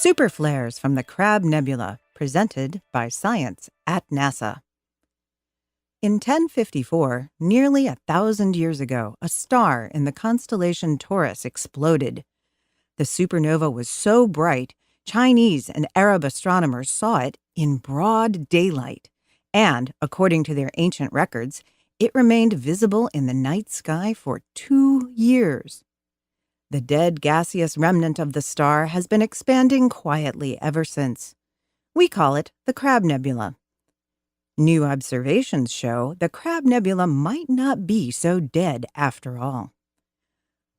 Superflares from the Crab Nebula, presented by Science at NASA. In 1054, nearly 1,000 years ago, a star in the constellation Taurus exploded. The supernova was so bright, Chinese and Arab astronomers saw it in broad daylight, and, according to their ancient records, it remained visible in the night sky for 2 years. The dead gaseous remnant of the star has been expanding quietly ever since. We call it the Crab Nebula. New observations show the Crab Nebula might not be so dead after all.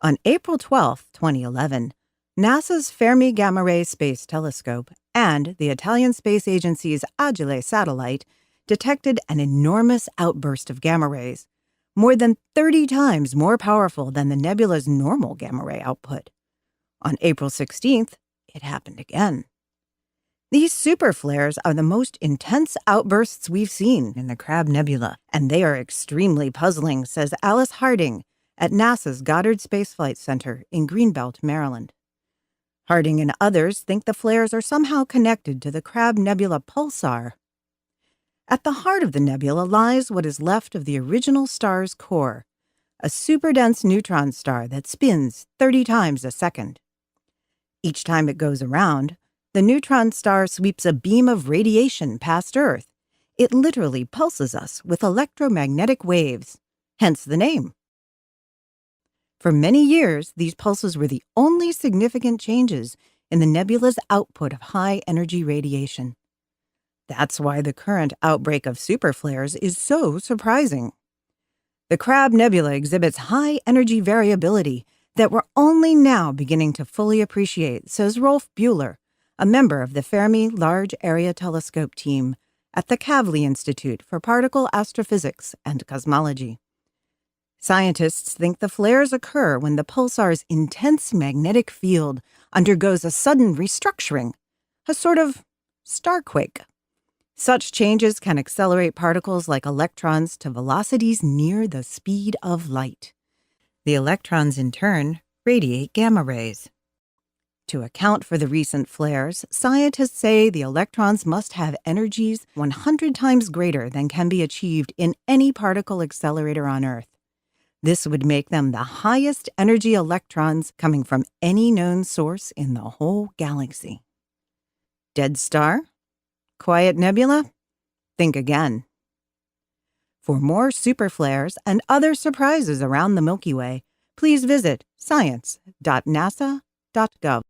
On April 12, 2011, NASA's Fermi Gamma Ray Space Telescope and the Italian Space Agency's Agile satellite detected an enormous outburst of gamma rays, more than 30 times more powerful than the nebula's normal gamma ray output. On April 16th, it happened again. These superflares are the most intense outbursts we've seen in the Crab Nebula, and they are extremely puzzling, says Alice Harding at NASA's Goddard Space Flight Center in Greenbelt, Maryland. Harding and others think the flares are somehow connected to the Crab Nebula pulsar. At the heart of the nebula lies what is left of the original star's core, a superdense neutron star that spins 30 times a second. Each time it goes around, the neutron star sweeps a beam of radiation past Earth. It literally pulses us with electromagnetic waves, hence the name. For many years, these pulses were the only significant changes in the nebula's output of high-energy radiation. That's why the current outbreak of superflares is so surprising. The Crab Nebula exhibits high-energy variability that we're only now beginning to fully appreciate, says Rolf Buehler, a member of the Fermi Large Area Telescope team at the Kavli Institute for Particle Astrophysics and Cosmology. Scientists think the flares occur when the pulsar's intense magnetic field undergoes a sudden restructuring, a sort of starquake. Such changes can accelerate particles like electrons to velocities near the speed of light. The electrons, in turn, radiate gamma rays. To account for the recent flares, scientists say the electrons must have energies 100 times greater than can be achieved in any particle accelerator on Earth. This would make them the highest energy electrons coming from any known source in the whole galaxy. Dead star? Quiet nebula? Think again. For more superflares and other surprises around the Milky Way, please visit science.nasa.gov.